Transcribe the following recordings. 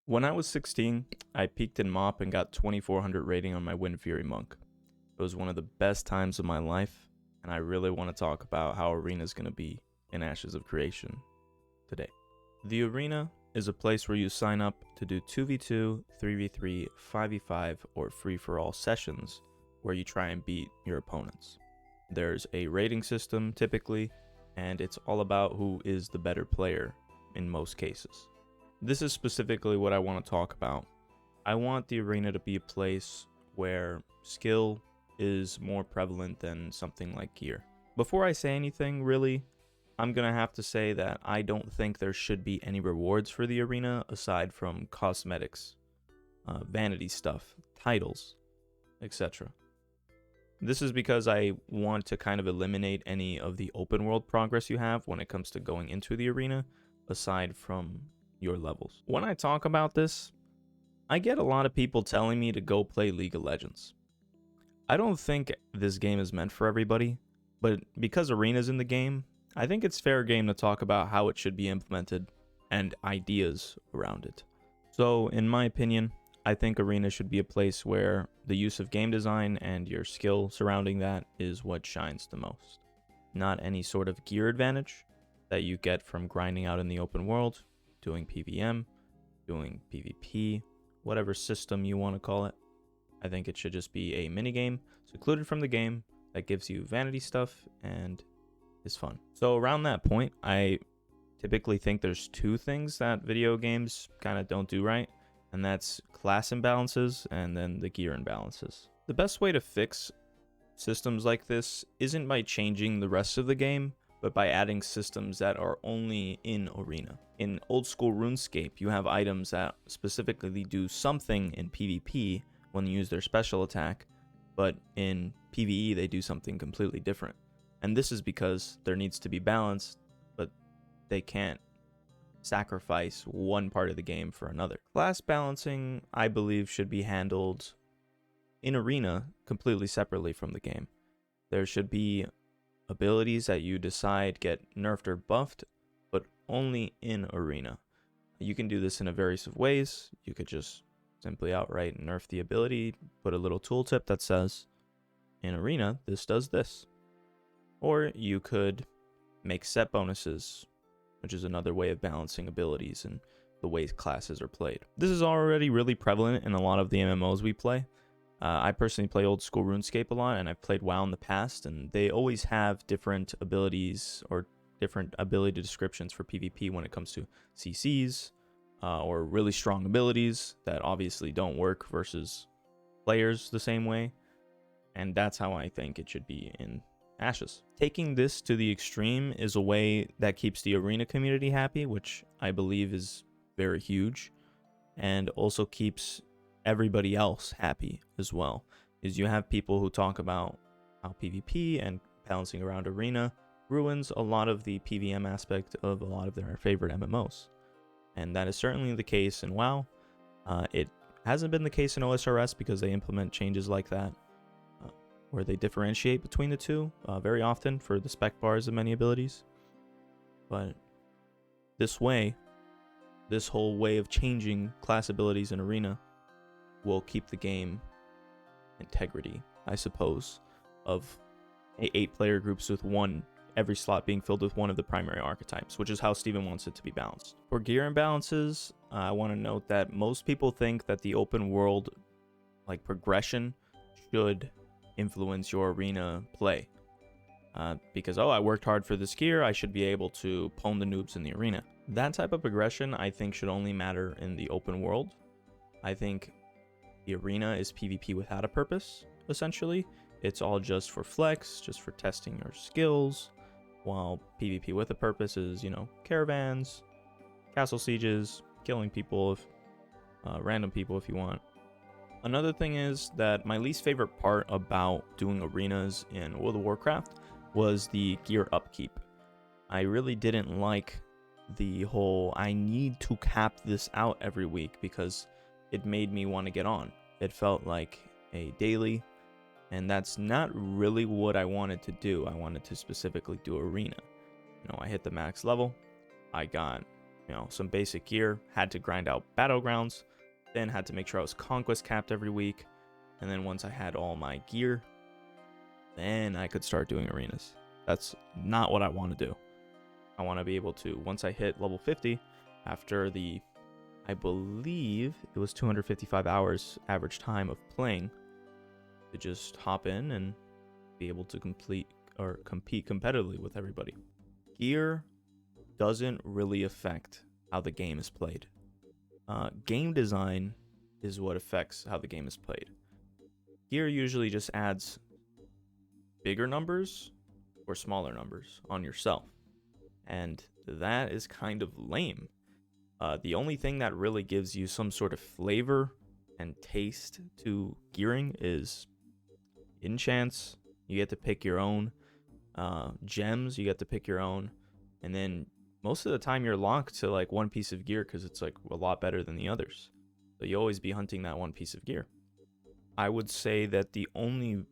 When I was 16, I peaked in MOP and got 2400 rating on my Wind Fury Monk. It was one of the best times of my life, and I really want to talk about how Arena is going to be in Ashes of Creation today. The Arena is a place where you sign up to do 2v2, 3v3, 5v5, or free-for-all sessions where you try and beat your opponents. There's a rating system typically, and it's all about who is the better player in most cases. This is specifically what I want to talk about. I want the arena to be a place where skill is more prevalent than something like gear. Before I say anything, really, I'm going to have to say that I don't think there should be any rewards for the arena aside from cosmetics, vanity stuff, titles, etc. This is because I want to kind of eliminate any of the open world progress you have when it comes to going into the arena, aside from your levels. When I talk about this, I get a lot of people telling me to go play League of Legends. I don't think this game is meant for everybody, but because Arena's in the game, I think it's fair game to talk about how it should be implemented and ideas around it. So, in my opinion, I think Arena should be a place where the use of game design and your skill surrounding that is what shines the most. Not any sort of gear advantage that you get from grinding out in the open world, doing PvM, doing PvP, whatever system you want to call it. I think it should just be a minigame secluded from the game that gives you vanity stuff and is fun. So around that point, I typically think there's two things that video games kind of don't do right, and that's class imbalances and then the gear imbalances. The best way to fix systems like this isn't by changing the rest of the game, but by adding systems that are only in Arena. In old school RuneScape, you have items that specifically do something in PvP when you use their special attack, but in PvE they do something completely different. And this is because there needs to be balance, but they can't sacrifice one part of the game for another. Class balancing, I believe, should be handled in Arena completely separately from the game. There should be abilities that you decide get nerfed or buffed, but only in Arena. You can do this in a various of ways. You could just simply outright nerf the ability, put a little tooltip that says, in Arena, this does this. Or you could make set bonuses, which is another way of balancing abilities and the way classes are played. This is already really prevalent in a lot of the MMOs we play. I personally play old school RuneScape a lot, and I've played WoW in the past, and they always have different abilities or different ability descriptions for PvP when it comes to CCs or really strong abilities that obviously don't work versus players the same way, and that's how I think it should be in Ashes. Taking this to the extreme is a way that keeps the Arena community happy, which I believe is very huge, and also keeps everybody else happy as well. Is you have people who talk about how PvP and balancing around Arena ruins a lot of the PvM aspect of a lot of their favorite MMOs. And that is certainly the case in WoW. It hasn't been the case in OSRS because they implement changes like that, where they differentiate between the two very often for the spec bars of many abilities. But this whole way of changing class abilities in Arena will keep the game integrity, I suppose, of 8-player groups with every slot being filled with one of the primary archetypes, which is how Steven wants it to be balanced. For gear imbalances, I want to note that most people think that the open world progression should influence your Arena play. Because, I worked hard for this gear, I should be able to pwn the noobs in the Arena. That type of progression, I think, should only matter in the open world. I think the Arena is PvP without a purpose, essentially. It's all just for flex, just for testing your skills, while PvP with a purpose is, caravans, castle sieges, killing people, random people if you want. Another thing is that my least favorite part about doing arenas in World of Warcraft was the gear upkeep. I really didn't like the whole I need to cap this out every week because it made me want to get on. It felt like a daily, and that's not really what I wanted to do. I wanted to specifically do Arena. I hit the max level, I got some basic gear, had to grind out battlegrounds, then had to make sure I was conquest capped every week. And then once I had all my gear, then I could start doing arenas. That's not what I want to do. I want to be able to, once I hit level 50, after I believe it was 255 hours average time of playing, to just hop in and be able to compete competitively with everybody. Gear doesn't really affect how the game is played. Game design is what affects how the game is played. Gear usually just adds bigger numbers or smaller numbers on yourself, and that is kind of lame. The only thing that really gives you some sort of flavor and taste to gearing is enchants. You get to pick your own. Gems, you get to pick your own. And then most of the time you're locked to like one piece of gear because it's like a lot better than the others. So you always be hunting that one piece of gear. I would say that the only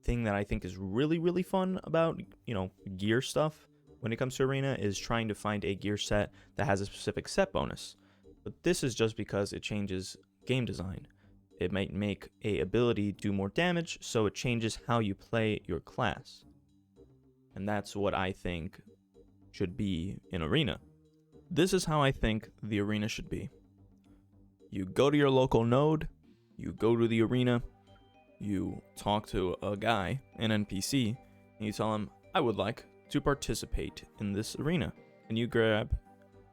thing that I think is really, really fun about, gear stuff when it comes to Arena is trying to find a gear set that has a specific set bonus. But this is just because it changes game design. It might make a ability do more damage, so it changes how you play your class. And that's what I think should be in Arena. This is how I think the Arena should be. You go to your local node, you go to the Arena, you talk to a guy, an NPC, and you tell him, I would like to participate in this arena. And you grab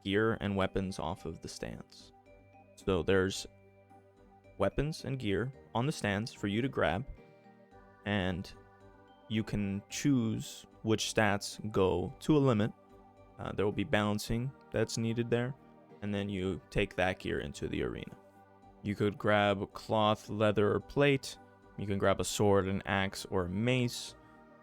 gear and weapons off of the stands. So there's weapons and gear on the stands for you to grab, and you can choose which stats go to a limit. There will be balancing that's needed there, and then you take that gear into the arena. You could grab cloth, leather, or plate. You can grab a sword, an axe, or a mace.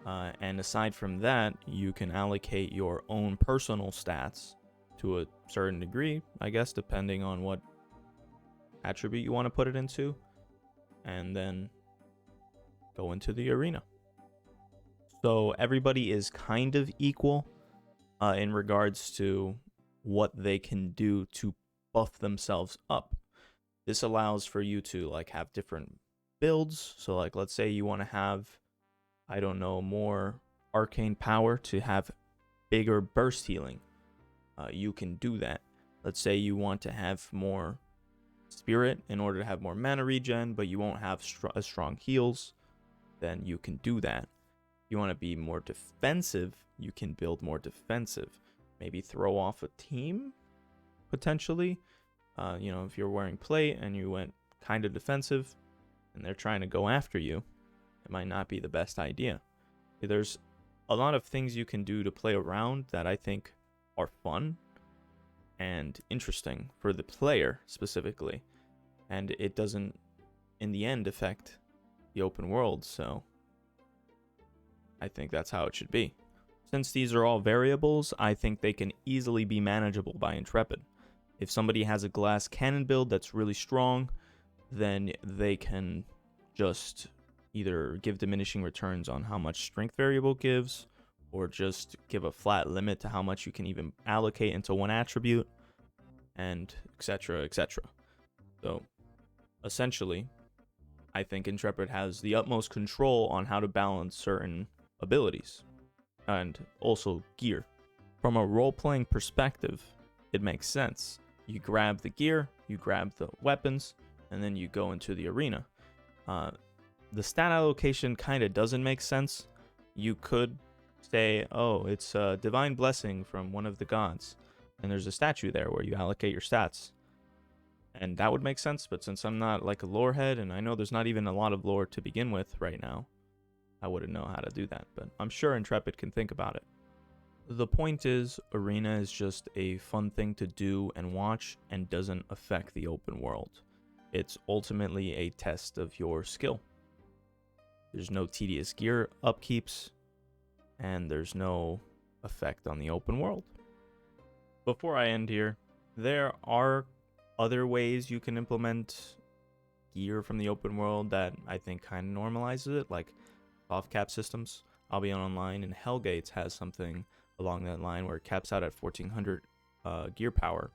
And aside from that, you can allocate your own personal stats to a certain degree, I guess, depending on what attribute you want to put it into, and then go into the arena. So everybody is kind of equal in regards to what they can do to buff themselves up. This allows for you to have different builds. So let's say you want to have, I don't know, more arcane power to have bigger burst healing. You can do that. Let's say you want to have more spirit in order to have more mana regen, but you won't have as strong heals, then you can do that. You want to be more defensive, you can build more defensive. Maybe throw off a team, potentially. If you're wearing plate and you went kind of defensive and they're trying to go after you, it might not be the best idea. There's a lot of things you can do to play around that I think are fun and interesting for the player specifically. And it doesn't, in the end, affect the open world, so I think that's how it should be. Since these are all variables, I think they can easily be manageable by Intrepid. If somebody has a glass cannon build that's really strong, then they can just either give diminishing returns on how much strength variable gives, or just give a flat limit to how much you can even allocate into one attribute, and etc, etc. So, essentially, I think Intrepid has the utmost control on how to balance certain abilities, and also gear. From a role-playing perspective, it makes sense. You grab the gear, you grab the weapons, and then you go into the arena. The stat allocation kind of doesn't make sense. You could say, oh, it's a divine blessing from one of the gods, and there's a statue there where you allocate your stats. And that would make sense, but since I'm not like a lore head, and I know there's not even a lot of lore to begin with right now, I wouldn't know how to do that, but I'm sure Intrepid can think about it. The point is, Arena is just a fun thing to do and watch, and doesn't affect the open world. It's ultimately a test of your skill. There's no tedious gear upkeeps, and there's no effect on the open world. Before I end here, there are other ways you can implement gear from the open world that I think kind of normalizes it, like soft cap systems. I'll be online, and Hellgates has something along that line where it caps out at 1400 gear power.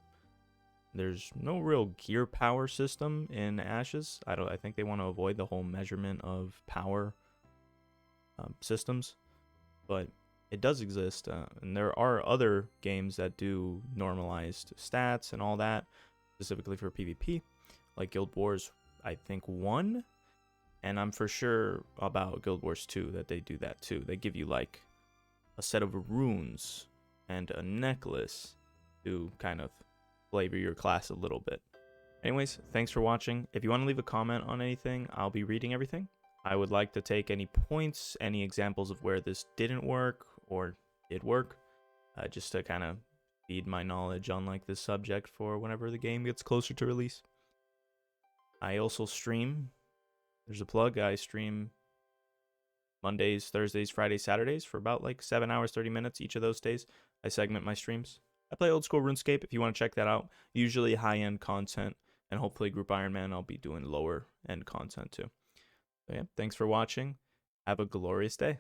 There's no real gear power system in Ashes. I think they want to avoid the whole measurement of power systems, but it does exist, and there are other games that do normalized stats and all that, specifically for PvP, like Guild Wars, I think 1, and I'm for sure about Guild Wars 2 that they do that too. They give you like a set of runes and a necklace to kind of flavor your class a little bit. Anyways, thanks for watching. If you want to leave a comment on anything, I'll be reading everything. I would like to take any points, any examples of where this didn't work or did work, just to kind of feed my knowledge on like this subject for whenever the game gets closer to release. I also stream. There's a plug. I stream Mondays, Thursdays, Fridays, Saturdays for about like 7 hours, 30 minutes each of those days. I segment my streams. I play old school RuneScape if you want to check that out. Usually high-end content, and hopefully Group Iron Man, I'll be doing lower-end content too. So yeah, thanks for watching. Have a glorious day.